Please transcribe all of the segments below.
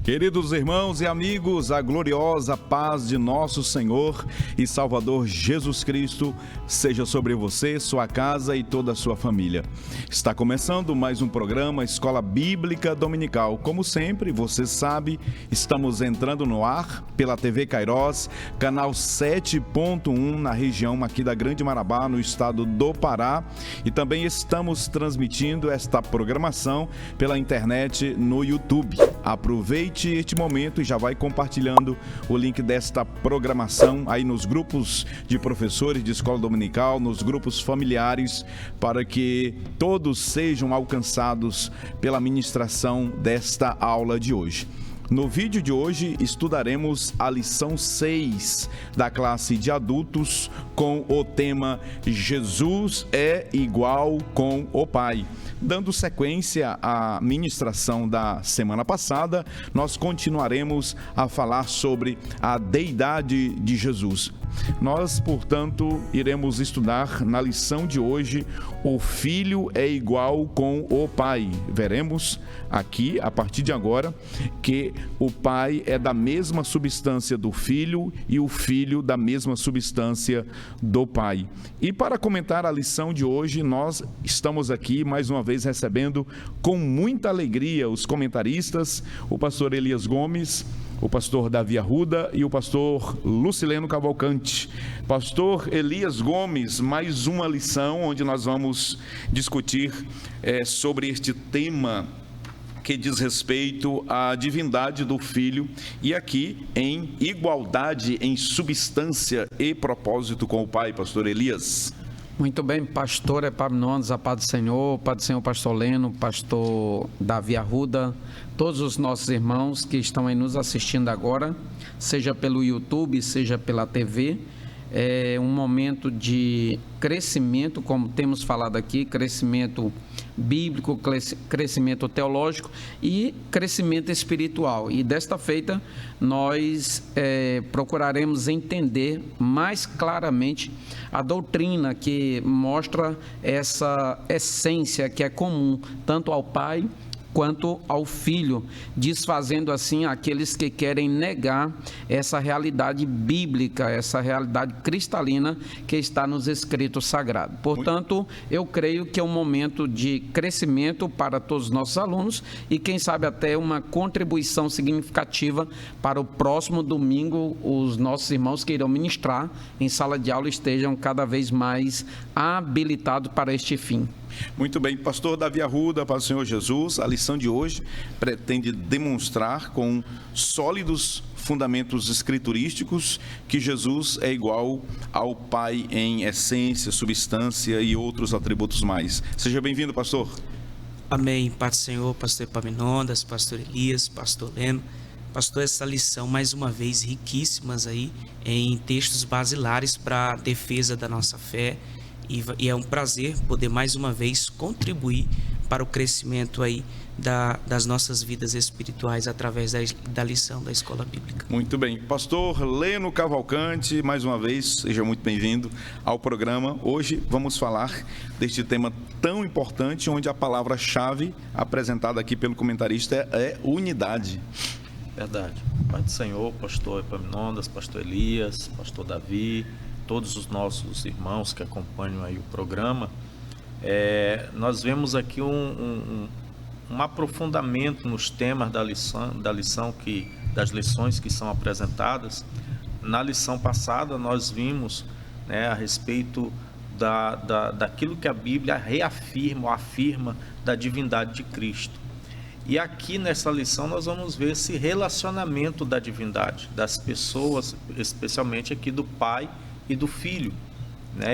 Queridos irmãos e amigos, a gloriosa paz de nosso Senhor e Salvador Jesus Cristo seja sobre você, sua casa e toda a sua família. Está começando mais um programa Escola Bíblica Dominical. Como sempre, você sabe, estamos entrando no ar pela TV Kairos, canal 7.1 na região aqui da Grande Marabá, no estado do Pará. E também estamos transmitindo esta programação pela internet no YouTube. Aproveite este momento e já vai compartilhando o link desta programação aí nos grupos de professores de escola dominical, nos grupos familiares, para que todos sejam alcançados pela ministração desta aula de hoje. No vídeo de hoje estudaremos a lição 6 da classe de adultos com o tema Jesus é igual com o Pai. Dando sequência à ministração da semana passada, nós continuaremos a falar sobre a deidade de Jesus. Nós, portanto, iremos estudar na lição de hoje o Filho é igual com o Pai. Veremos aqui, a partir de agora, que o Pai é da mesma substância do Filho e o Filho da mesma substância do Pai. E para comentar a lição de hoje, nós estamos aqui mais uma vez recebendo com muita alegria os comentaristas, o pastor Elias Gomes, o pastor Davi Arruda e o pastor Lucileno Cavalcante. Pastor Elias Gomes, mais uma lição onde nós vamos discutir sobre este tema que diz respeito à divindade do Filho e aqui em igualdade em substância e propósito com o Pai, pastor Elias. Muito bem, pastor Epaminondas, a paz do Senhor, pastor Leno, pastor Davi Arruda, todos os nossos irmãos que estão aí nos assistindo agora, seja pelo YouTube, seja pela TV. É um momento de crescimento, como temos falado aqui, crescimento bíblico, crescimento teológico e crescimento espiritual. E desta feita nós procuraremos entender mais claramente a doutrina que mostra essa essência que é comum tanto ao Pai quanto ao Filho, desfazendo assim aqueles que querem negar essa realidade bíblica, essa realidade cristalina que está nos escritos sagrados. Portanto, eu creio que é um momento de crescimento para todos os nossos alunos e quem sabe até uma contribuição significativa para o próximo domingo, os nossos irmãos que irão ministrar em sala de aula estejam cada vez mais habilitados para este fim. Muito bem, pastor Davi Arruda, para o Senhor Jesus, a lição de hoje pretende demonstrar com sólidos fundamentos escriturísticos que Jesus é igual ao Pai em essência, substância e outros atributos mais. Seja bem-vindo, pastor. Amém, Pai do Senhor, pastor Epaminondas, pastor Elias, pastor Leno. Pastor, essa lição mais uma vez riquíssimas aí em textos basilares para a defesa da nossa fé. E é um prazer poder mais uma vez contribuir para o crescimento aí das nossas vidas espirituais através da lição da Escola Bíblica. Muito bem. Pastor Leno Cavalcante, mais uma vez, seja muito bem-vindo ao programa. Hoje vamos falar deste tema tão importante, onde a palavra-chave apresentada aqui pelo comentarista é unidade. Verdade. Pai do Senhor, pastor Epaminondas, pastor Elias, pastor Davi, todos os nossos irmãos que acompanham aí o programa, nós vemos aqui um aprofundamento nos temas das lições que são apresentadas. Na lição passada nós vimos a respeito daquilo que a Bíblia reafirma ou afirma da divindade de Cristo. E aqui nessa lição nós vamos ver esse relacionamento da divindade, das pessoas, especialmente aqui do Pai e do Filho,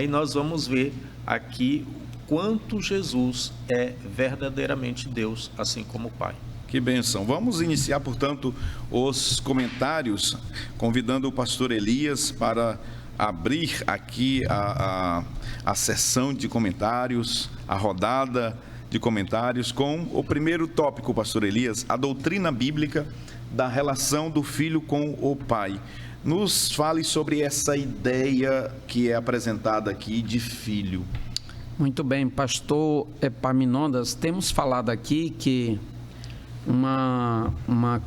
e nós vamos ver aqui quanto Jesus é verdadeiramente Deus, assim como o Pai. Que bênção. Vamos iniciar, portanto, os comentários, convidando o pastor Elias para abrir aqui a sessão de comentários, a rodada de comentários, com o primeiro tópico, pastor Elias, a doutrina bíblica da relação do Filho com o Pai. Nos fale sobre essa ideia que é apresentada aqui de filho. Muito bem, pastor Epaminondas, temos falado aqui que uma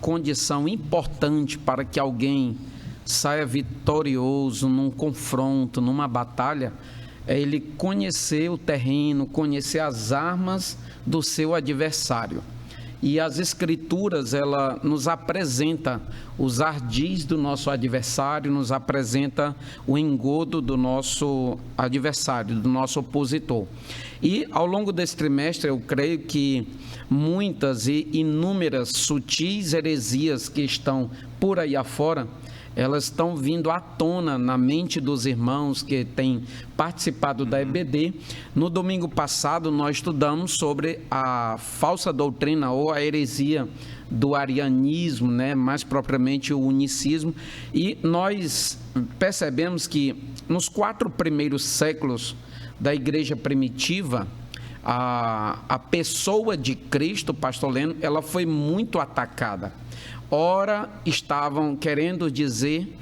condição importante para que alguém saia vitorioso num confronto, numa batalha, é ele conhecer o terreno, conhecer as armas do seu adversário. E as Escrituras, ela nos apresenta os ardis do nosso adversário, nos apresenta o engodo do nosso adversário, do nosso opositor. E ao longo desse trimestre, eu creio que muitas e inúmeras sutis heresias que estão por aí afora, elas estão vindo à tona na mente dos irmãos que têm participado da EBD. No domingo passado, nós estudamos sobre a falsa doutrina ou a heresia do arianismo, né? Mais propriamente o unicismo, e nós percebemos que nos 4 primeiros séculos da igreja primitiva, a pessoa de Cristo, pastor Leno, ela foi muito atacada. Ora, estavam querendo dizer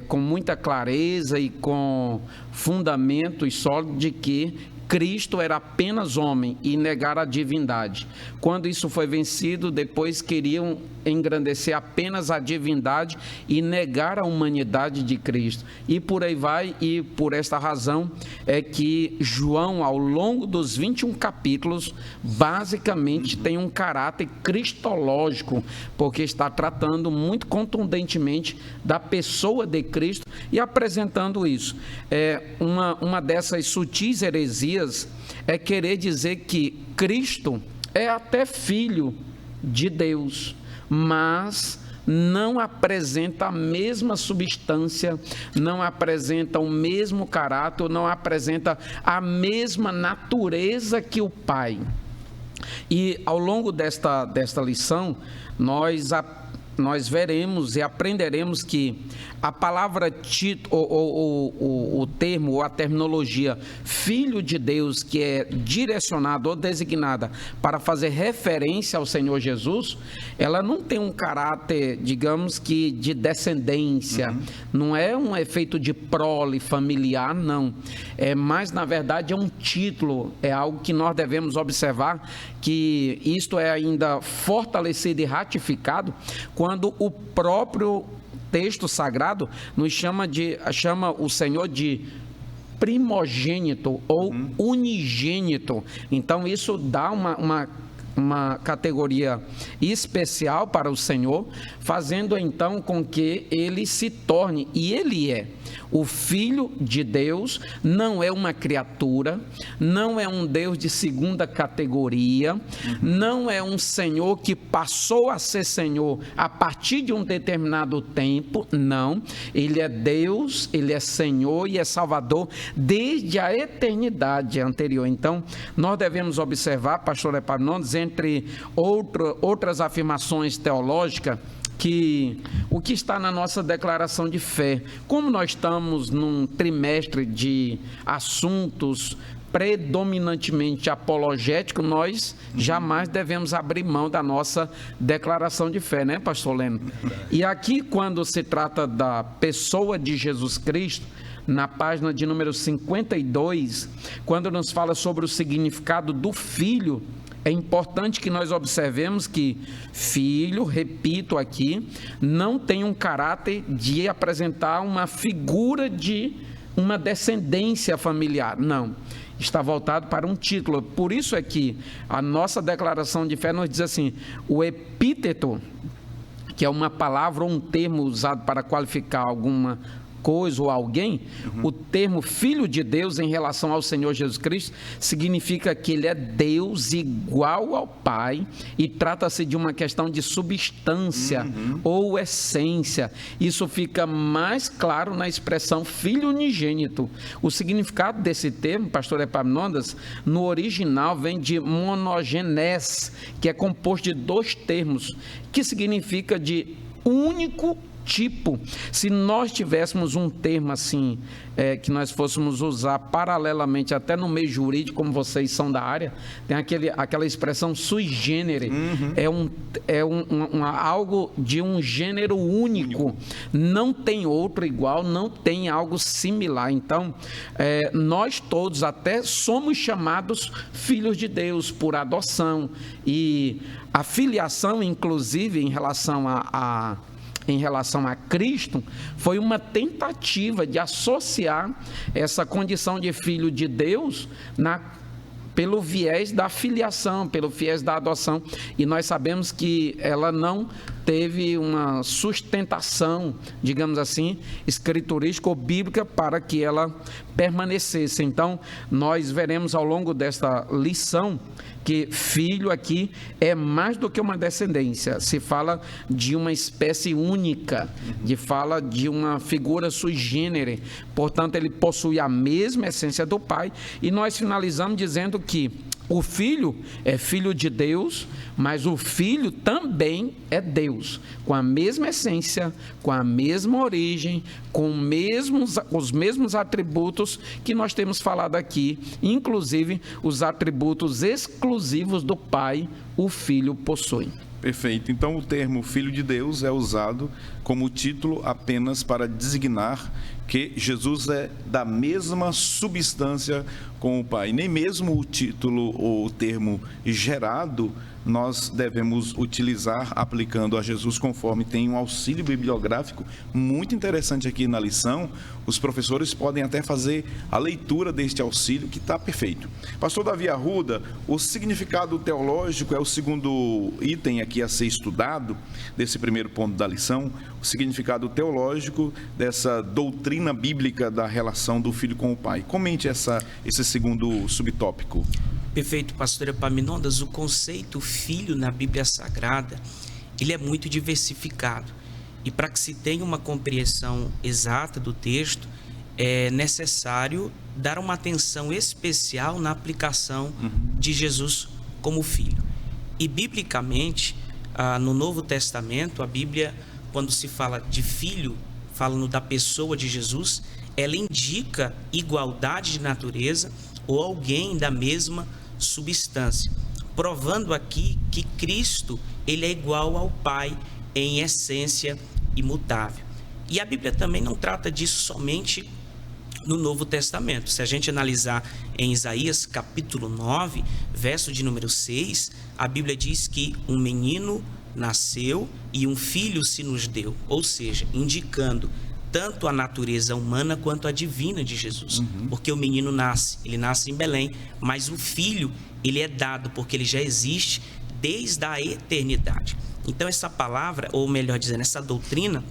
com muita clareza e com fundamentos sólidos de que Cristo era apenas homem e negar a divindade. Quando isso foi vencido, depois queriam engrandecer apenas a divindade e negar a humanidade de Cristo. E por aí vai, e por esta razão é que João, ao longo dos 21 capítulos, basicamente tem um caráter cristológico, porque está tratando muito contundentemente da pessoa de Cristo e apresentando isso. Uma dessas sutis heresias é querer dizer que Cristo é até filho de Deus, mas não apresenta a mesma substância, não apresenta o mesmo caráter, não apresenta a mesma natureza que o Pai. E ao longo desta lição, nós veremos e aprenderemos que a palavra o termo ou a terminologia Filho de Deus, que é direcionada ou designada para fazer referência ao Senhor Jesus, ela não tem um caráter, digamos que de descendência, não é um efeito de prole familiar, não. Mas na verdade é um título, é algo que nós devemos observar, que isto é ainda fortalecido e ratificado quando o próprio texto sagrado nos chama o Senhor de primogênito ou unigênito. Então isso dá uma categoria especial para o Senhor, fazendo então com que ele se torne, e ele é, o Filho de Deus, não é uma criatura, não é um Deus de segunda categoria, não é um Senhor que passou a ser Senhor a partir de um determinado tempo, não. Ele é Deus, ele é Senhor e é Salvador desde a eternidade anterior. Então, nós devemos observar, pastor Epaminondas, entre outras afirmações teológicas, que o que está na nossa declaração de fé, como nós estamos num trimestre de assuntos predominantemente apologéticos, nós jamais devemos abrir mão da nossa declaração de fé, né, pastor Leno? E aqui, quando se trata da pessoa de Jesus Cristo, na página de número 52, quando nos fala sobre o significado do Filho, é importante que nós observemos que filho, repito aqui, não tem um caráter de apresentar uma figura de uma descendência familiar, não. Está voltado para um título. Por isso é que a nossa declaração de fé nos diz assim, o epíteto, que é uma palavra ou um termo usado para qualificar alguma coisa ou alguém, o termo Filho de Deus em relação ao Senhor Jesus Cristo significa que ele é Deus igual ao Pai e trata-se de uma questão de substância ou essência. Isso fica mais claro na expressão Filho unigênito. O significado desse termo, pastor Epaminondas, no original vem de monogenés, que é composto de 2 termos, que significa de único tipo, se nós tivéssemos um termo assim, que nós fôssemos usar paralelamente até no meio jurídico, como vocês são da área, tem aquela expressão sui generis, algo de um gênero único, não tem outro igual, não tem algo similar. Então, nós todos até somos chamados filhos de Deus por adoção, e a filiação, inclusive, em relação a Cristo, foi uma tentativa de associar essa condição de filho de Deus pelo viés da filiação, pelo viés da adoção, e nós sabemos que ela não teve uma sustentação, digamos assim, escriturística ou bíblica para que ela permanecesse. Então, nós veremos ao longo desta lição que filho aqui é mais do que uma descendência, se fala de uma espécie única, fala de uma figura sui generis, portanto ele possui a mesma essência do pai, e nós finalizamos dizendo que o filho é filho de Deus, mas o filho também é Deus, com a mesma essência, com a mesma origem, com os mesmos atributos que nós temos falado aqui, inclusive os atributos exclusivos do Pai, o Filho possui. Perfeito. Então, o termo Filho de Deus é usado como título apenas para designar que Jesus é da mesma substância com o Pai. Nem mesmo o título ou o termo gerado nós devemos utilizar aplicando a Jesus, conforme tem um auxílio bibliográfico muito interessante aqui na lição. Os professores podem até fazer a leitura deste auxílio, que está perfeito. Pastor Davi Arruda, o significado teológico é o segundo item aqui a ser estudado, desse primeiro ponto da lição, o significado teológico dessa doutrina bíblica da relação do filho com o pai. Comente esse segundo subtópico. Perfeito, pastor Epaminondas. O conceito filho na Bíblia Sagrada, ele é muito diversificado. E para que se tenha uma compreensão exata do texto, é necessário dar uma atenção especial na aplicação de Jesus como filho. E biblicamente, no Novo Testamento, a Bíblia, quando se fala de filho, falando da pessoa de Jesus, ela indica igualdade de natureza ou alguém da mesma substância, provando aqui que Cristo ele é igual ao Pai em essência imutável. E a Bíblia também não trata disso somente no Novo Testamento. Se a gente analisar em Isaías capítulo 9, verso de número 6, a Bíblia diz que um menino nasceu e um filho se nos deu, ou seja, indicando tanto a natureza humana quanto a divina de Jesus. Porque o menino ele nasce em Belém, mas o filho, ele é dado porque ele já existe desde a eternidade. Então essa palavra, ou melhor dizendo, essa doutrina,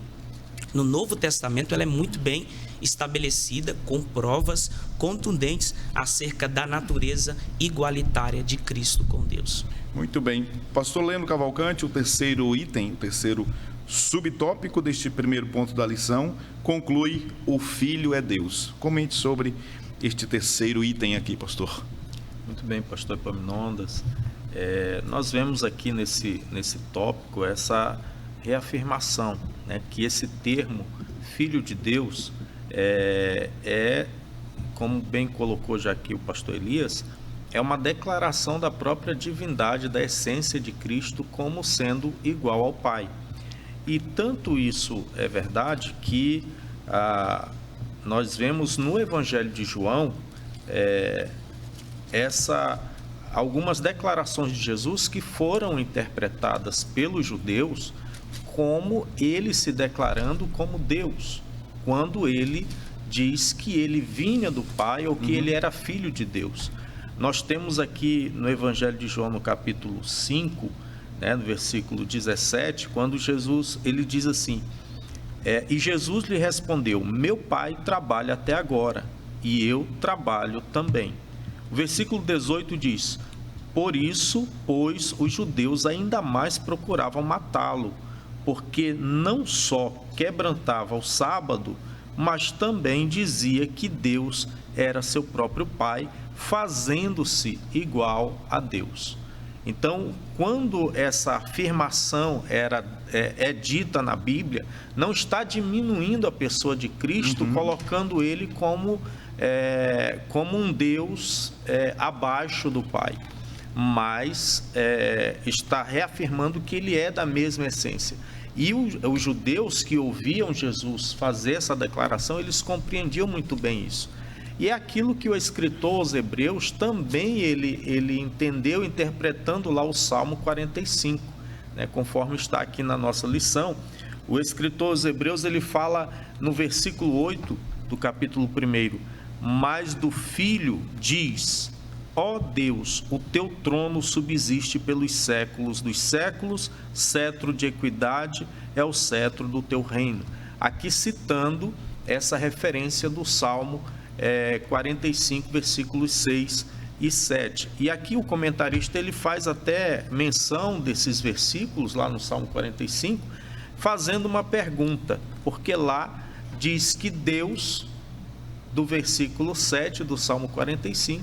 no Novo Testamento, ela é muito bem estabelecida, com provas contundentes acerca da natureza igualitária de Cristo com Deus. Muito bem. Pastor Leno Cavalcante, o terceiro item, o terceiro subtópico deste primeiro ponto da lição, conclui: o Filho é Deus. Comente sobre este terceiro item aqui, pastor. Muito bem, pastor Epaminondas. Nós vemos aqui nesse tópico essa reafirmação, né, que esse termo Filho de Deus como bem colocou já aqui o pastor Elias, é uma declaração da própria divindade, da essência de Cristo como sendo igual ao Pai. E tanto isso é verdade que nós vemos no Evangelho de João algumas declarações de Jesus que foram interpretadas pelos judeus como ele se declarando como Deus, quando ele diz que ele vinha do Pai ou que ele era filho de Deus. Nós temos aqui no Evangelho de João, no capítulo 5, no versículo 17, quando Jesus ele diz assim: e Jesus lhe respondeu: meu Pai trabalha até agora, e eu trabalho também. O versículo 18 diz: por isso, pois, os judeus ainda mais procuravam matá-lo, porque não só quebrantava o sábado, mas também dizia que Deus era seu próprio Pai, fazendo-se igual a Deus. Então, quando essa afirmação é dita na Bíblia, não está diminuindo a pessoa de Cristo, colocando ele como um Deus abaixo do Pai, mas está reafirmando que ele é da mesma essência. E os judeus que ouviam Jesus fazer essa declaração, eles compreendiam muito bem isso. E é aquilo que o escritor aos Hebreus também ele entendeu, interpretando lá o Salmo 45, né? Conforme está aqui na nossa lição. O escritor aos Hebreus, ele fala no versículo 8 do capítulo 1, mas do Filho diz: ó Deus, o teu trono subsiste pelos séculos dos séculos, cetro de equidade é o cetro do teu reino. Aqui citando essa referência do Salmo 45, versículos 6 e 7. E aqui o comentarista ele faz até menção desses versículos lá no Salmo 45, fazendo uma pergunta, porque lá diz que Deus, do versículo 7 do Salmo 45,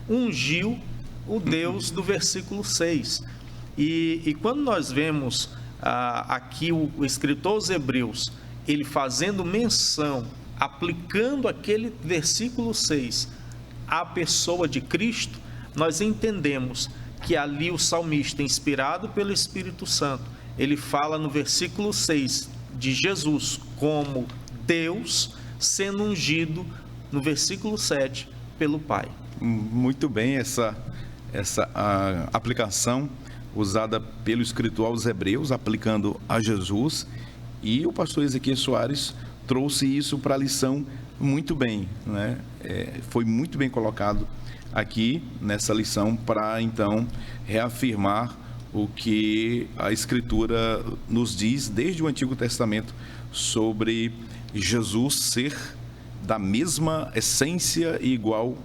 ungiu o Deus do versículo 6. E quando nós vemos aqui o escritor aos Hebreus, ele fazendo menção, aplicando aquele versículo 6 à pessoa de Cristo, nós entendemos que ali o salmista, inspirado pelo Espírito Santo, ele fala no versículo 6 de Jesus como Deus sendo ungido no versículo 7 pelo Pai. Muito bem, essa aplicação usada pelo escritor aos Hebreus, aplicando a Jesus, e o pastor Ezequiel Soares trouxe isso para a lição muito bem, né? Foi muito bem colocado aqui nessa lição para então reafirmar o que a Escritura nos diz desde o Antigo Testamento sobre Jesus ser da mesma essência e igual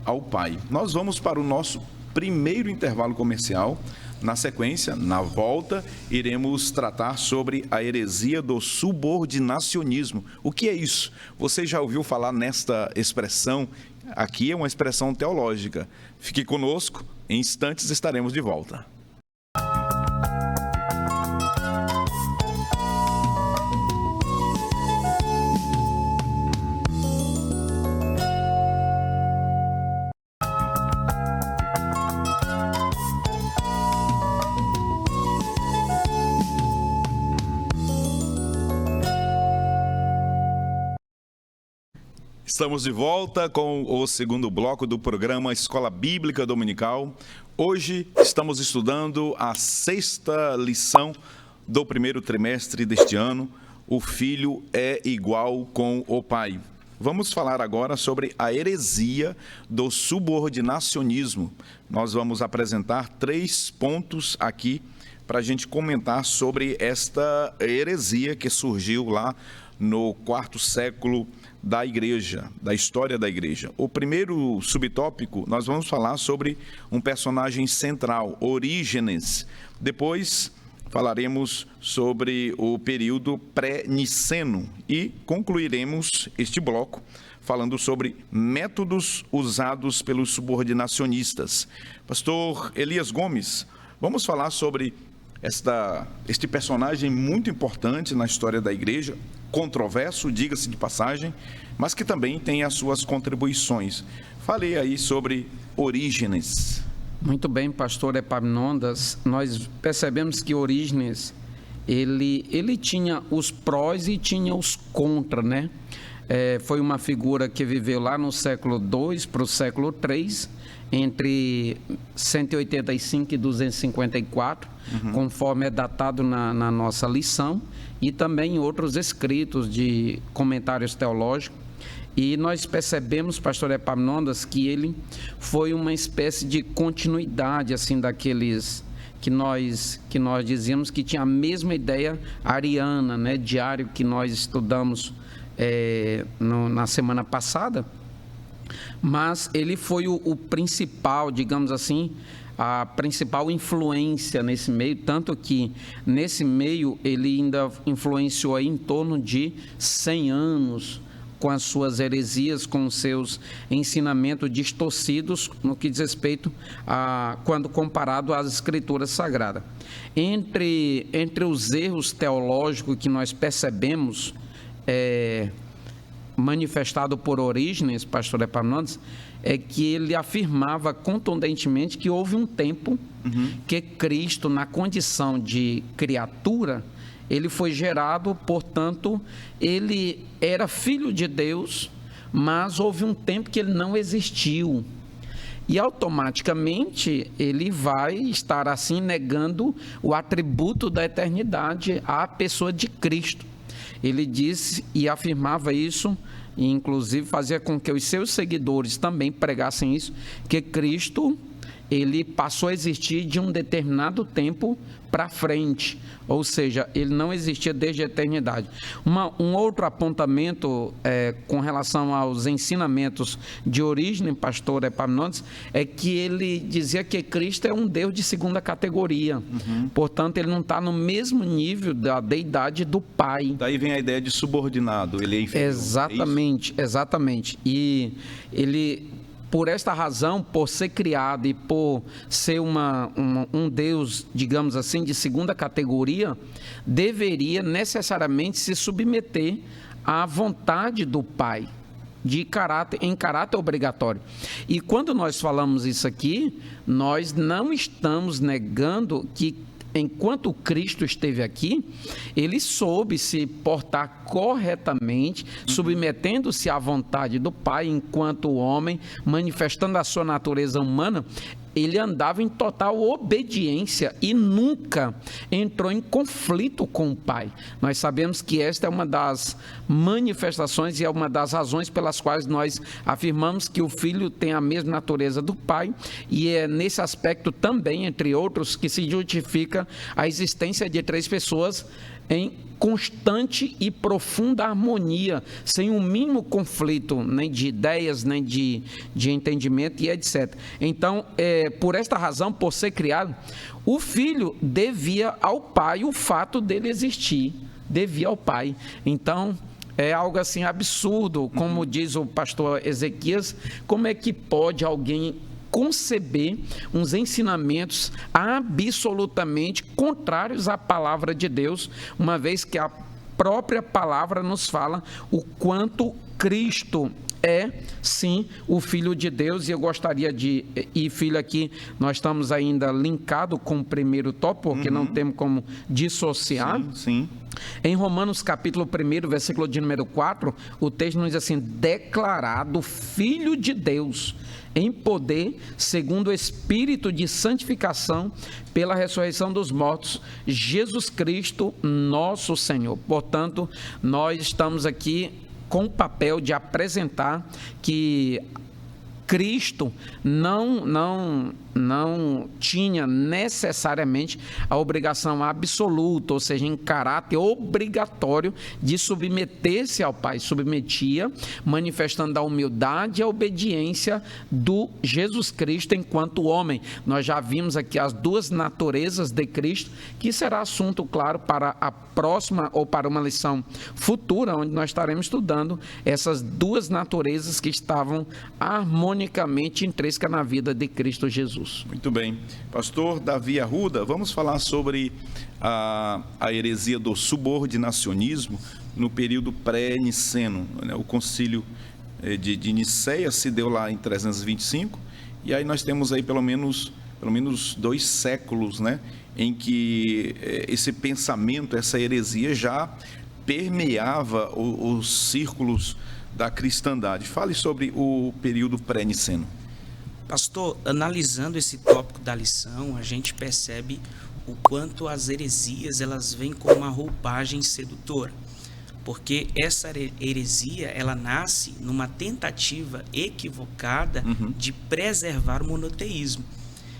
ao Pai. Nós vamos para o nosso primeiro intervalo comercial. Na sequência, na volta, iremos tratar sobre a heresia do subordinacionismo. O que é isso? Você já ouviu falar nesta expressão? Aqui é uma expressão teológica. Fique conosco, em instantes estaremos de volta. Estamos de volta com o segundo bloco do programa Escola Bíblica Dominical. Hoje estamos estudando a 6ª lição do primeiro trimestre deste ano. O Filho é igual com o Pai. Vamos falar agora sobre a heresia do subordinacionismo. Nós vamos apresentar 3 pontos aqui para a gente comentar sobre esta heresia que surgiu lá no 4º século da igreja, da história da igreja. O primeiro subtópico, nós vamos falar sobre um personagem central, Orígenes. Depois falaremos sobre o período pré-niceno e concluiremos este bloco falando sobre métodos usados pelos subordinacionistas. Pastor Elias Gomes, vamos falar sobre este personagem muito importante na história da igreja, controverso, diga-se de passagem, mas que também tem as suas contribuições. Fale aí sobre Orígenes. Muito bem, pastor Epaminondas. Nós percebemos que Orígenes, ele tinha os prós e tinha os contra, né? Foi uma figura que viveu lá no século II para o século III, entre 185 e 254, conforme é datado na nossa lição, e também em outros escritos de comentários teológicos. E nós percebemos, pastor Epaminondas, que ele foi uma espécie de continuidade assim daqueles que nós dizíamos que tinha a mesma ideia ariana, né, diário que nós estudamos na semana passada. Mas ele foi o principal, digamos assim, a principal influência nesse meio, tanto que nesse meio ele ainda influenciou aí em torno de 100 anos com as suas heresias, com os seus ensinamentos distorcidos no que diz respeito a quando comparado às Escrituras Sagradas. Entre os erros teológicos que nós percebemos manifestado por Orígenes, pastor Epaminondas, é que ele afirmava contundentemente que houve um tempo que Cristo, na condição de criatura, ele foi gerado, portanto, ele era filho de Deus, mas houve um tempo que ele não existiu. E automaticamente ele vai estar assim negando o atributo da eternidade à pessoa de Cristo. Ele disse e afirmava isso, e inclusive fazia com que os seus seguidores também pregassem isso, que Cristo, ele passou a existir de um determinado tempo para frente, ou seja, ele não existia desde a eternidade. Um outro apontamento com relação aos ensinamentos de origem, pastor Epaminondas, é que ele dizia que Cristo é um Deus de segunda categoria, portanto ele não está no mesmo nível da deidade do Pai. Daí vem a ideia de subordinado, ele é inferior. Exatamente, e ele... Por esta razão, por ser criado e por ser um Deus, digamos assim, de segunda categoria, deveria necessariamente se submeter à vontade do Pai, em caráter obrigatório. E quando nós falamos isso aqui, nós não estamos negando que, enquanto Cristo esteve aqui, ele soube se portar corretamente, submetendo-se à vontade do Pai enquanto homem, manifestando a sua natureza humana. Ele andava em total obediência e nunca entrou em conflito com o Pai. Nós sabemos que esta é uma das manifestações e é uma das razões pelas quais nós afirmamos que o Filho tem a mesma natureza do Pai, e é nesse aspecto também, entre outros, que se justifica a existência de três pessoas em constante e profunda harmonia, sem um mínimo conflito, nem de ideias, nem de entendimento e etc. Então, por esta razão, por ser criado, o Filho devia ao Pai o fato dele existir, devia ao Pai. Então, é algo assim absurdo, como diz o pastor Ezequias, como é que pode alguém conceber uns ensinamentos absolutamente contrários à palavra de Deus, uma vez que a própria palavra nos fala o quanto Cristo é, sim, o Filho de Deus. E eu gostaria e filho aqui, nós estamos ainda linkados com o primeiro tópico, porque não temos como dissociar. Sim. Em Romanos capítulo 1, versículo de número 4, o texto nos diz assim: declarado Filho de Deus, em poder, segundo o Espírito de santificação, pela ressurreição dos mortos, Jesus Cristo, nosso Senhor. Portanto, nós estamos aqui com o papel de apresentar que Cristo não tinha necessariamente a obrigação absoluta, ou seja, em caráter obrigatório, de submeter-se ao Pai. Submetia, manifestando a humildade e a obediência do Jesus Cristo enquanto homem. Nós já vimos aqui as duas naturezas de Cristo, que será assunto, claro, para a próxima ou para uma lição futura, onde nós estaremos estudando essas duas naturezas que estavam harmonicamente intrínsecas na vida de Cristo Jesus. Muito bem. Pastor Davi Arruda, vamos falar sobre a heresia do subordinacionismo no período pré-niceno, né? O concílio de Niceia se deu lá em 325, e aí nós temos aí pelo menos 2 séculos, né, em que esse pensamento, essa heresia já permeava os círculos da cristandade. Fale sobre o período pré-niceno. Pastor, analisando esse tópico da lição, a gente percebe o quanto as heresias elas vêm com uma roupagem sedutora, porque essa heresia ela nasce numa tentativa equivocada de preservar o monoteísmo,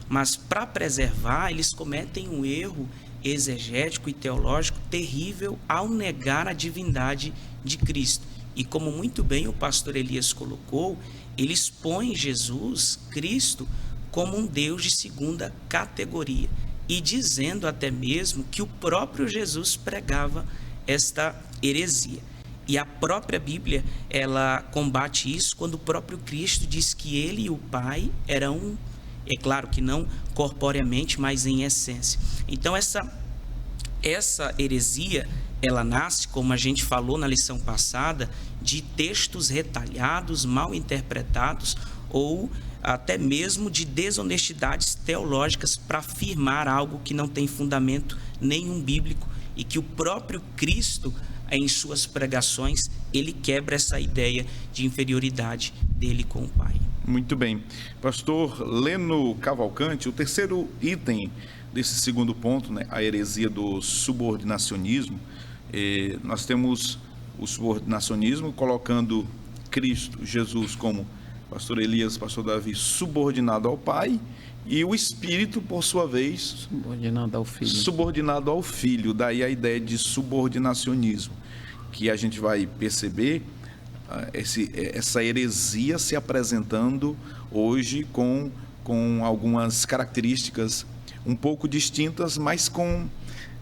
mas para preservar eles cometem um erro exegético e teológico terrível ao negar a divindade de Cristo. E como muito bem o pastor Elias colocou, ele expõe Jesus, Cristo, como um Deus de segunda categoria, e dizendo até mesmo que o próprio Jesus pregava esta heresia. E a própria Bíblia, ela combate isso quando o próprio Cristo diz que ele e o Pai eram um. É claro que não corporeamente, mas em essência. Então, essa heresia, ela nasce, como a gente falou na lição passada, de textos retalhados, mal interpretados, ou até mesmo de desonestidades teológicas para afirmar algo que não tem fundamento nenhum bíblico, e que o próprio Cristo, em suas pregações, ele quebra essa ideia de inferioridade dele com o Pai. Muito bem. Pastor Leno Cavalcante, o terceiro item desse segundo ponto, né, a heresia do subordinacionismo, nós temos o subordinacionismo colocando Cristo, Jesus, como pastor Elias, pastor Davi, subordinado ao Pai, e o Espírito, por sua vez, subordinado ao Filho. Daí a ideia de subordinacionismo, que a gente vai perceber essa heresia se apresentando hoje com algumas características um pouco distintas, mas com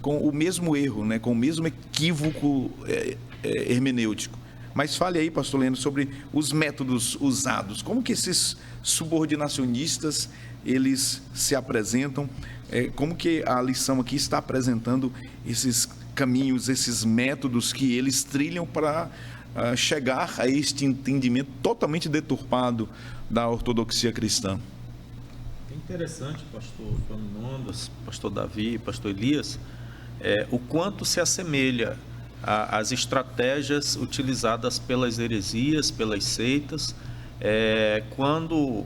o mesmo erro, né? Com o mesmo equívoco hermenêutico. Mas fale aí, pastor Leno, sobre os métodos usados. Como que esses subordinacionistas, eles se apresentam? Como que a lição aqui está apresentando esses caminhos, esses métodos que eles trilham para chegar a este entendimento totalmente deturpado da ortodoxia cristã? É interessante, pastor Epaminondas, pastor Davi, pastor Elias, o quanto se assemelha às estratégias utilizadas pelas heresias, pelas seitas, quando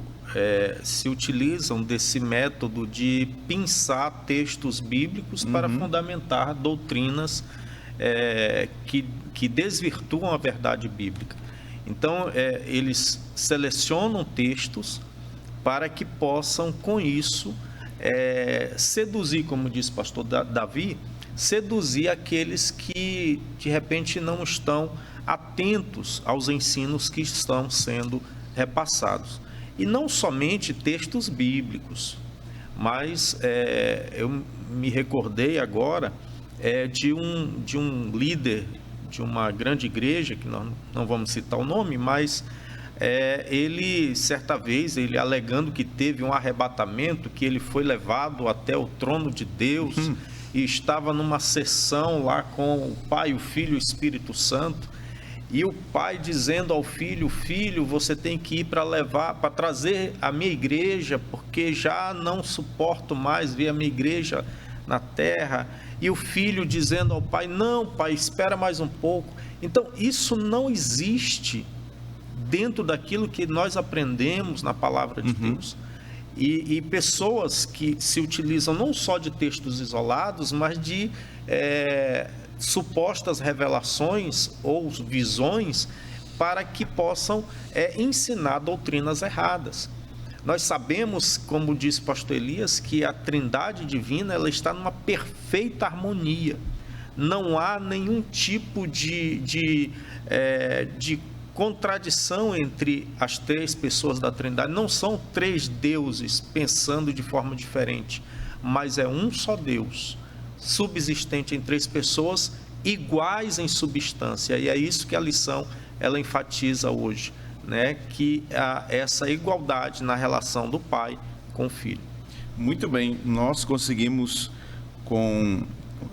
se utilizam desse método de pinçar textos bíblicos para fundamentar doutrinas que desvirtuam a verdade bíblica. Então, eles selecionam textos para que possam, com isso, seduzir, como disse o pastor Davi, seduzir aqueles que, de repente, não estão atentos aos ensinos que estão sendo repassados. E não somente textos bíblicos, mas eu me recordei agora de um líder de uma grande igreja, que nós não vamos citar o nome, mas ele, certa vez, ele alegando que teve um arrebatamento, que ele foi levado até o trono de Deus e estava numa sessão lá com o Pai, o Filho e o Espírito Santo, e o Pai dizendo ao Filho: Filho, você tem que ir para trazer a minha igreja, porque já não suporto mais ver a minha igreja na terra. E o Filho dizendo ao Pai: não, Pai, espera mais um pouco. Então, isso não existe dentro daquilo que nós aprendemos na palavra de Deus. E pessoas que se utilizam não só de textos isolados, mas de supostas revelações ou visões para que possam ensinar doutrinas erradas. Nós sabemos, como disse o pastor Elias, que a Trindade divina ela está numa perfeita harmonia. Não há nenhum tipo de contradição entre as três pessoas da Trindade. Não são três deuses pensando de forma diferente, mas é um só Deus, subsistente em três pessoas, iguais em substância. E é isso que a lição ela enfatiza hoje, né? Que essa igualdade na relação do Pai com o Filho. Muito bem, nós conseguimos,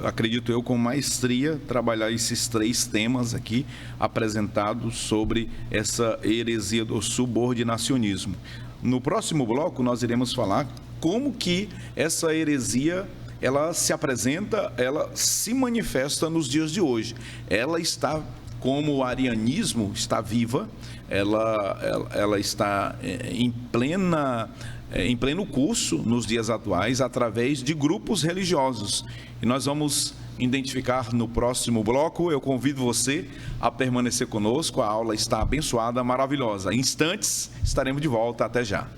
acredito eu, com maestria, trabalhar esses três temas aqui apresentados sobre essa heresia do subordinacionismo. No próximo bloco, nós iremos falar como que essa heresia ela se apresenta, ela se manifesta nos dias de hoje. Ela está, como o arianismo está viva, ela está em pleno curso nos dias atuais, através de grupos religiosos. E nós vamos identificar no próximo bloco. Eu convido você a permanecer conosco, a aula está abençoada, maravilhosa. Em instantes, estaremos de volta, até já.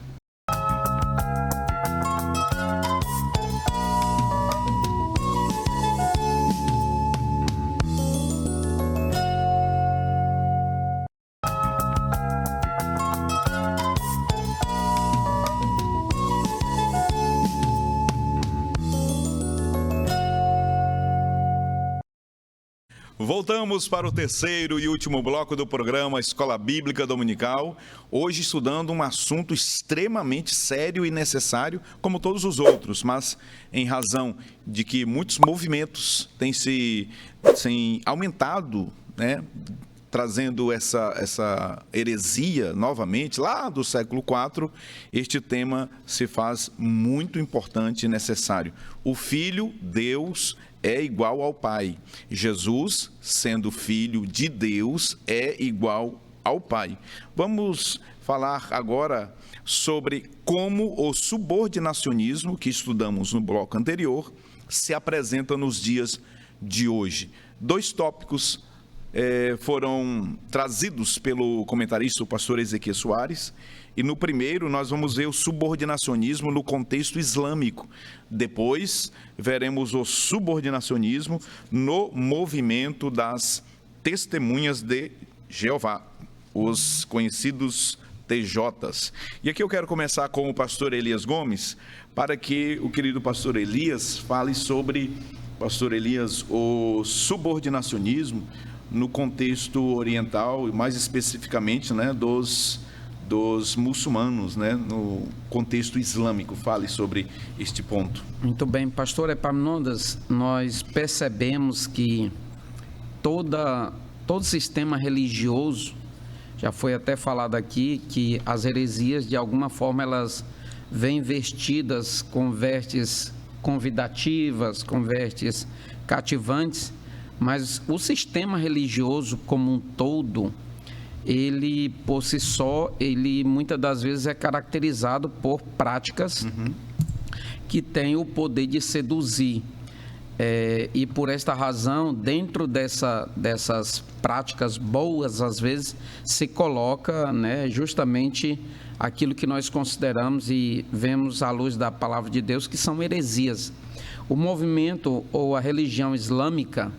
Voltamos para o terceiro e último bloco do programa Escola Bíblica Dominical, hoje estudando um assunto extremamente sério e necessário, como todos os outros, mas em razão de que muitos movimentos têm se aumentado, né, trazendo essa heresia novamente, lá do século IV, este tema se faz muito importante e necessário. O Filho, Deus, é igual ao Pai. Jesus, sendo Filho de Deus, é igual ao Pai. Vamos falar agora sobre como o subordinacionismo, que estudamos no bloco anterior, se apresenta nos dias de hoje. 2 tópicos foram trazidos pelo comentarista, o pastor Ezequiel Soares, e no primeiro nós vamos ver o subordinacionismo no contexto islâmico. Depois veremos o subordinacionismo no movimento das Testemunhas de Jeová, os conhecidos TJs. E aqui eu quero começar com o pastor Elias Gomes, para que o querido pastor Elias fale sobre, pastor Elias, o subordinacionismo no contexto oriental, e mais especificamente, né, dos muçulmanos, né, no contexto islâmico. Fale sobre este ponto. Muito bem, pastor Epaminondas, nós percebemos que todo sistema religioso, já foi até falado aqui, que as heresias, de alguma forma, elas vêm vestidas com vestes convidativas, com vestes cativantes, mas o sistema religioso como um todo, ele por si só, ele muitas das vezes é caracterizado por práticas que têm o poder de seduzir. E por esta razão, dentro dessas práticas boas, às vezes, se coloca, né, justamente aquilo que nós consideramos e vemos à luz da palavra de Deus, que são heresias. O movimento ou a religião islâmica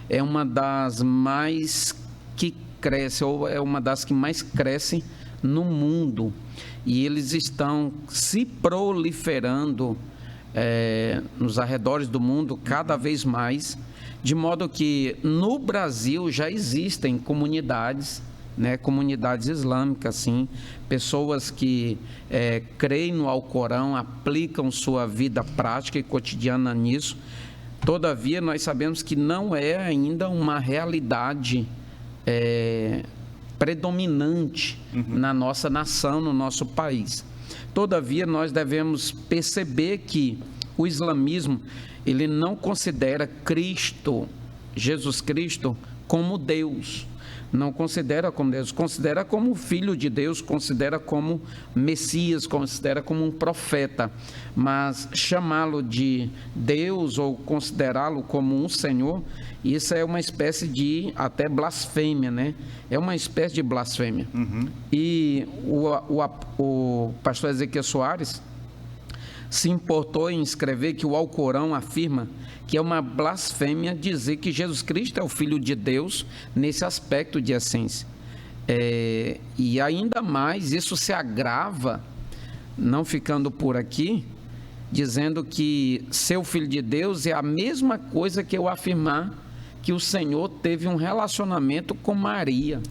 é uma das mais que cresce, ou é uma das que mais cresce no mundo. E eles estão se proliferando nos arredores do mundo cada vez mais, de modo que no Brasil já existem comunidades, né, comunidades islâmicas, sim, pessoas que creem no Alcorão, aplicam sua vida prática e cotidiana nisso. Todavia, nós sabemos que não é ainda uma realidade predominante na nossa nação, no nosso país. Todavia, nós devemos perceber que o islamismo, ele não considera Cristo, Jesus Cristo, como Deus. Não considera como Deus, considera como Filho de Deus, considera como Messias, considera como um profeta. Mas chamá-lo de Deus ou considerá-lo como um Senhor, isso é uma espécie de até blasfêmia, né? É uma espécie de blasfêmia. E o pastor Ezequiel Soares se importou em escrever que o Alcorão afirma que é uma blasfêmia dizer que Jesus Cristo é o Filho de Deus nesse aspecto de essência. E ainda mais, isso se agrava, não ficando por aqui, dizendo que ser o Filho de Deus é a mesma coisa que eu afirmar que o Senhor teve um relacionamento com Maria.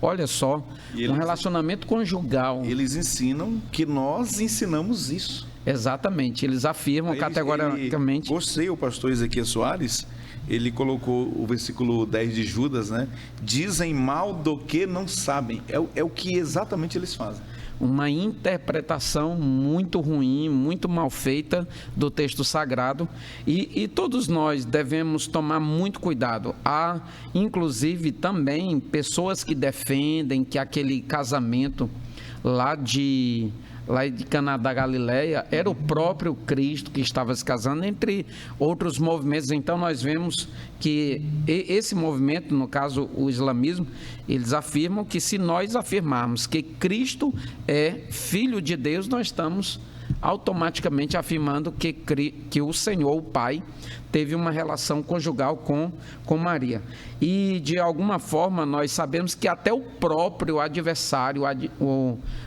Olha só, um relacionamento conjugal. Eles ensinam que nós ensinamos isso. Exatamente, eles afirmam categoricamente. Gostei, o pastor Ezequiel Soares, ele colocou o versículo 10 de Judas, né? Dizem mal do que não sabem. É o que exatamente eles fazem. Uma interpretação muito ruim, muito mal feita do texto sagrado, e todos nós devemos tomar muito cuidado. Há, inclusive, também pessoas que defendem que aquele casamento lá de Caná da Galileia era o próprio Cristo que estava se casando, entre outros movimentos. Então nós vemos que esse movimento, no caso o islamismo, eles afirmam que se nós afirmarmos que Cristo é Filho de Deus, nós estamos automaticamente afirmando que o Senhor, o Pai, teve uma relação conjugal com Maria. E, de alguma forma, nós sabemos que até o próprio adversário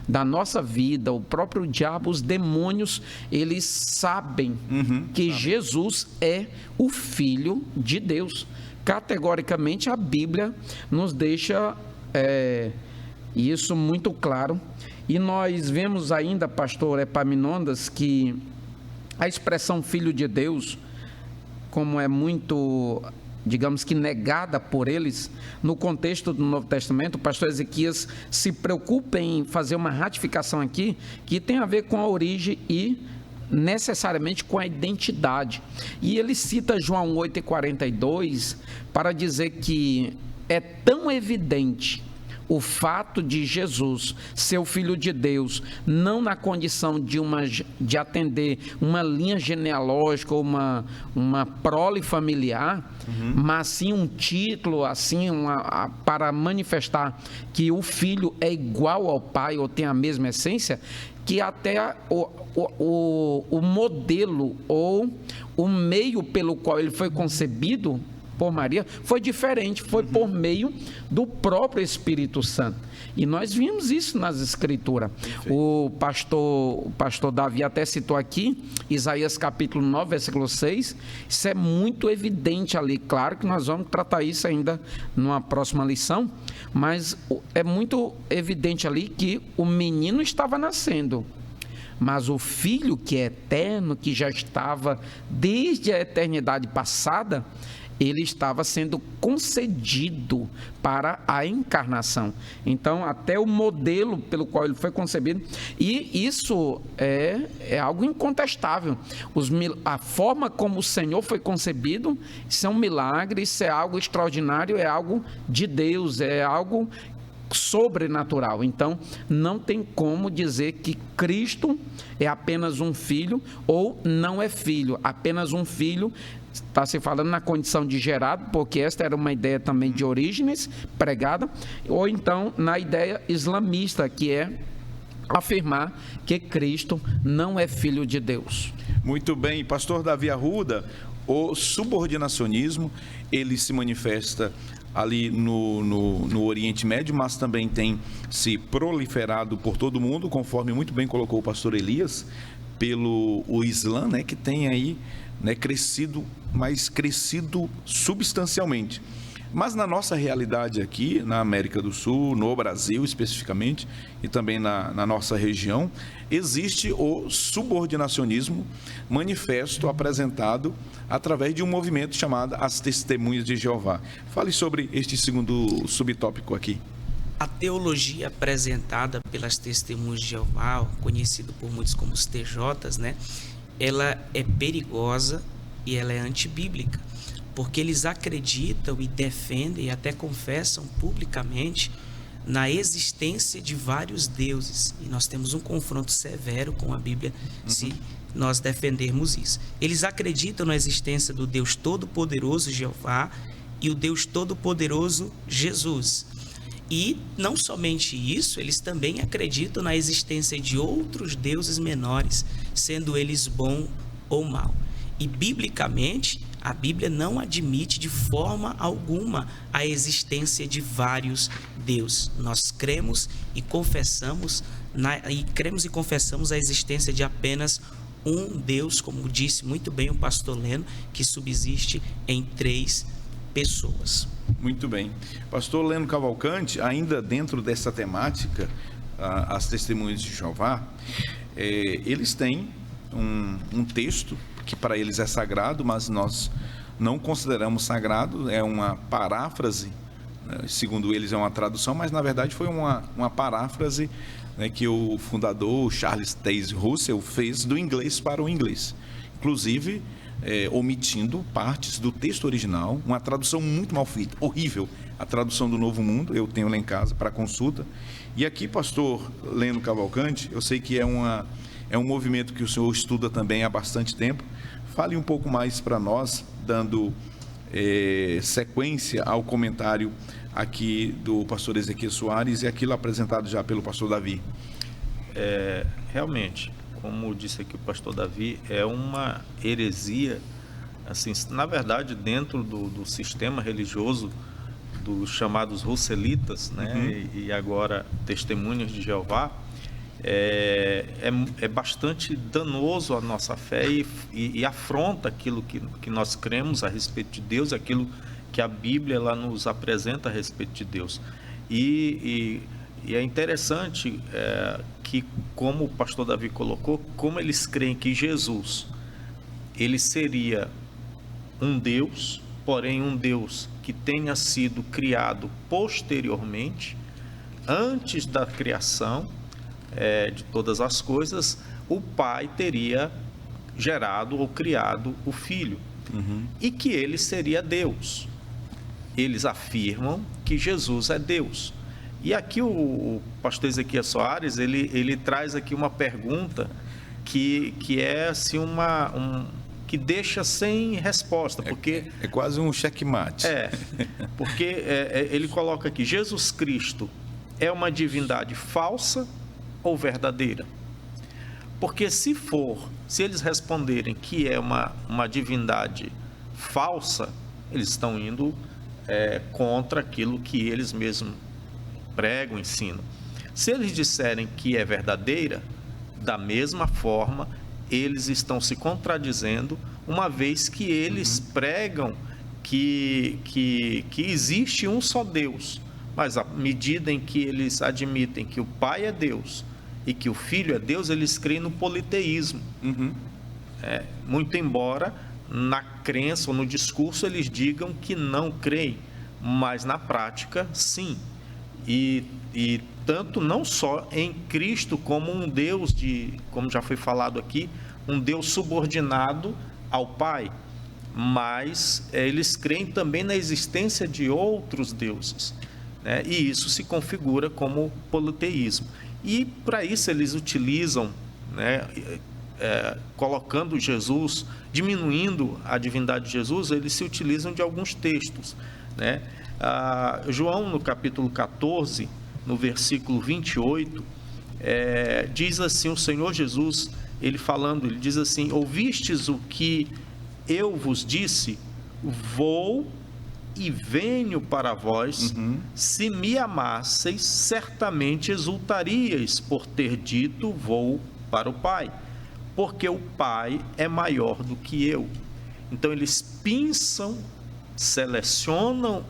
da nossa vida, o próprio diabo, os demônios, eles sabem que Jesus é o Filho de Deus. categoricamente a Bíblia nos deixa isso muito claro. E nós vemos ainda, pastor Epaminondas, que a expressão filho de Deus, como é muito, digamos que negada por eles, no contexto do Novo Testamento, o pastor Ezequias se preocupa em fazer uma ratificação aqui, que tem a ver com a origem e necessariamente com a identidade. E ele cita João 8,42 para dizer que é tão evidente o fato de Jesus ser o Filho de Deus, não na condição de atender uma linha genealógica ou uma prole familiar, mas sim um título, assim, para manifestar que o Filho é igual ao Pai ou tem a mesma essência, que até o modelo ou o meio pelo qual ele foi concebido por Maria foi diferente, foi por meio do próprio Espírito Santo. E nós vimos isso nas Escrituras. O pastor Davi até citou aqui, Isaías capítulo 9, versículo 6, isso é muito evidente ali. Claro que nós vamos tratar isso ainda numa próxima lição, mas é muito evidente ali que o menino estava nascendo, mas o Filho que é eterno, que já estava desde a eternidade passada, ele estava sendo concedido para a encarnação. Então, até o modelo pelo qual ele foi concebido, e isso é algo incontestável. A forma como o Senhor foi concebido, isso é um milagre, isso é algo extraordinário, é algo de Deus, é algo sobrenatural. Então, não tem como dizer que Cristo é apenas um filho ou não é filho, apenas um filho. Está se falando na condição de gerado, porque esta era uma ideia também de Orígenes pregada, ou então na ideia islamista, que é afirmar que Cristo não é filho de Deus. Muito bem, pastor Davi Arruda, o subordinacionismo, ele se manifesta ali no Oriente Médio, mas também tem se proliferado por todo o mundo, conforme muito bem colocou o pastor Elias, pelo o Islã, né, que tem aí, né, crescido substancialmente. Mas na nossa realidade aqui, na América do Sul, no Brasil especificamente, e também na nossa região, existe o subordinacionismo manifesto apresentado através de um movimento chamado As Testemunhas de Jeová. Fale sobre este segundo subtópico aqui. A teologia apresentada pelas Testemunhas de Jeová, conhecido por muitos como os TJs, né? Ela é perigosa e ela é antibíblica, porque eles acreditam e defendem e até confessam publicamente na existência de vários deuses. E nós temos um confronto severo com a Bíblia se nós defendermos isso. Eles acreditam na existência do Deus Todo-Poderoso Jeová e o Deus Todo-Poderoso Jesus. E não somente isso, eles também acreditam na existência de outros deuses menores, sendo eles bom ou mal. E biblicamente, a Bíblia não admite de forma alguma a existência de vários deuses. Nós cremos e confessamos a existência de apenas um Deus, como disse muito bem o pastor Leno, que subsiste em 3 pessoas. Muito bem. Pastor Leno Cavalcante, ainda dentro dessa temática, as Testemunhas de Jeová, eles têm um texto que para eles é sagrado, mas nós não consideramos sagrado, é uma paráfrase, né? Segundo eles é uma tradução, mas na verdade foi uma paráfrase, né, que o fundador Charles Taze Russell fez do inglês para o inglês, inclusive omitindo partes do texto original, uma tradução muito mal feita, horrível, a tradução do Novo Mundo, eu tenho lá em casa para consulta. E aqui, pastor Leno Cavalcante, eu sei que é um movimento que o senhor estuda também há bastante tempo. Fale um pouco mais para nós, dando sequência ao comentário aqui do pastor Ezequias Soares e aquilo apresentado já pelo pastor Davi. Realmente, como disse aqui o pastor Davi, é uma heresia, assim, na verdade, dentro do sistema religioso dos chamados Russelitas, né, e agora Testemunhas de Jeová, é bastante danoso à nossa fé e afronta aquilo que nós cremos a respeito de Deus, aquilo que a Bíblia ela nos apresenta a respeito de Deus. E é interessante que, como o pastor Davi colocou, como eles creem que Jesus, ele seria um Deus, porém um Deus que tenha sido criado posteriormente, antes da criação de todas as coisas, o Pai teria gerado ou criado o Filho, e que ele seria Deus. Eles afirmam que Jesus é Deus. E aqui o pastor Ezequiel Soares, ele traz aqui uma pergunta que é assim que deixa sem resposta, porque é quase um checkmate. Porque ele coloca aqui: Jesus Cristo é uma divindade falsa ou verdadeira? Porque se eles responderem que é uma divindade falsa, eles estão indo contra aquilo que eles mesmos pregam, ensinam. Se eles disserem que é verdadeira, da mesma forma, eles estão se contradizendo, uma vez que eles pregam que existe um só Deus, mas à medida em que eles admitem que o Pai é Deus e que o Filho é Deus, eles creem no politeísmo. Muito embora na crença ou no discurso eles digam que não creem, mas na prática sim. E tanto não só em Cristo como um Deus como já foi falado aqui, um Deus subordinado ao Pai, mas eles creem também na existência de outros deuses, né? E isso se configura como politeísmo. E para isso eles utilizam, né, colocando Jesus, diminuindo a divindade de Jesus, eles se utilizam de alguns textos, né? João, no capítulo 14, no versículo 28, diz assim, o Senhor Jesus, ele diz assim: ouvistes o que eu vos disse? Vou e venho para vós. Se me amasseis, certamente exultaríeis por ter dito: vou para o Pai, porque o Pai é maior do que eu. Então eles pinçam, selecionam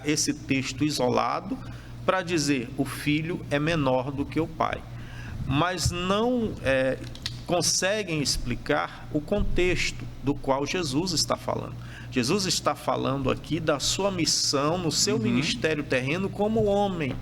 esse texto isolado para dizer: o Filho é menor do que o Pai, mas não conseguem explicar o contexto do qual Jesus está falando. Jesus está falando aqui da sua missão no seu ministério terreno como homem,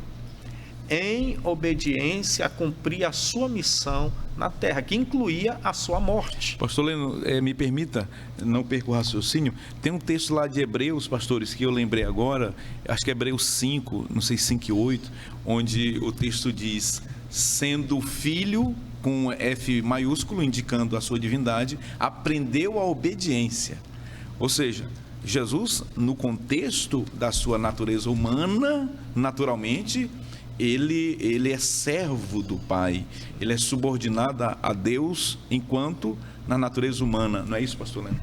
em obediência a cumprir a sua missão na terra, que incluía a sua morte. Pastor Leno, me permita, não perco o raciocínio, tem um texto lá de Hebreus, pastores, que eu lembrei agora, acho que é Hebreus 5, não sei, 5 e 8, onde o texto diz: sendo filho, com F maiúsculo, indicando a sua divindade, aprendeu a obediência. Ou seja, Jesus, no contexto da sua natureza humana, naturalmente, ele é servo do Pai, ele é subordinado a Deus, enquanto na natureza humana. Não é isso, pastor Leno?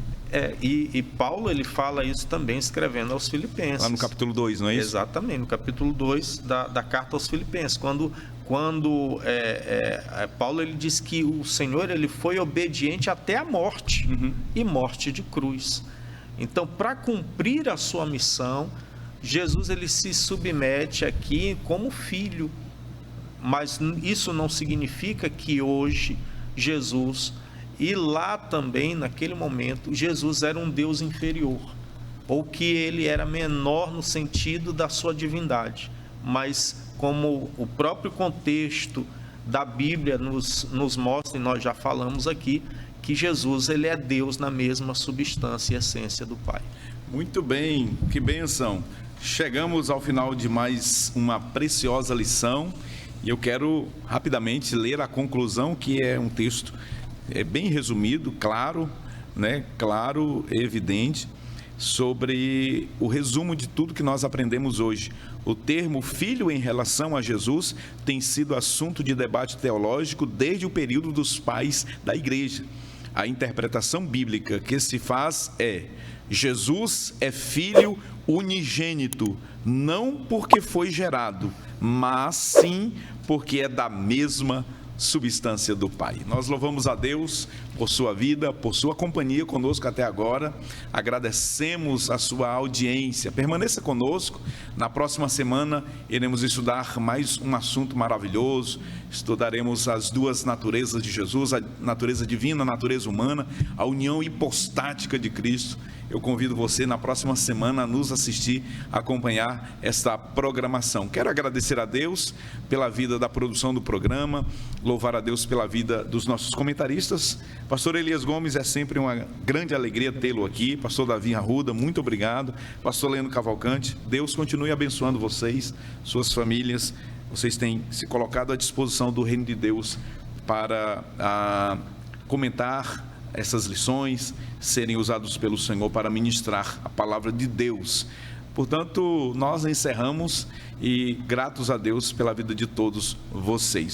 E Paulo, ele fala isso também escrevendo aos Filipenses. Lá no capítulo 2, não é isso? Exatamente, no capítulo 2 da carta aos Filipenses, quando Paulo, ele diz que o Senhor, ele foi obediente até a morte, e morte de cruz. Então, para cumprir a sua missão, Jesus, ele se submete aqui como filho, mas isso não significa que hoje Jesus, e lá também naquele momento, Jesus era um Deus inferior, ou que ele era menor no sentido da sua divindade, mas como o próprio contexto da Bíblia nos mostra, e nós já falamos aqui, que Jesus, ele é Deus na mesma substância e essência do Pai. Muito bem, que bênção. Chegamos ao final de mais uma preciosa lição e eu quero rapidamente ler a conclusão, que é um texto bem resumido, claro, né? Claro, evidente, sobre o resumo de tudo que nós aprendemos hoje. O termo filho em relação a Jesus tem sido assunto de debate teológico desde o período dos pais da igreja. A interpretação bíblica que se faz é: Jesus é filho unigênito, não porque foi gerado, mas sim porque é da mesma substância do Pai. Nós louvamos a Deus por sua vida, por sua companhia conosco até agora. Agradecemos a sua audiência. Permaneça conosco. Na próxima semana iremos estudar mais um assunto maravilhoso. Estudaremos as duas naturezas de Jesus, a natureza divina, a natureza humana, a união hipostática de Cristo. Eu convido você na próxima semana a nos assistir, a acompanhar esta programação. Quero agradecer a Deus pela vida da produção do programa, louvar a Deus pela vida dos nossos comentaristas. Pastor Elias Gomes, é sempre uma grande alegria tê-lo aqui. Pastor Davi Arruda, muito obrigado. Pastor Leno Cavalcante, Deus continue abençoando vocês, suas famílias. Vocês têm se colocado à disposição do reino de Deus para comentar essas lições, serem usados pelo Senhor para ministrar a palavra de Deus. Portanto, nós encerramos e gratos a Deus pela vida de todos vocês.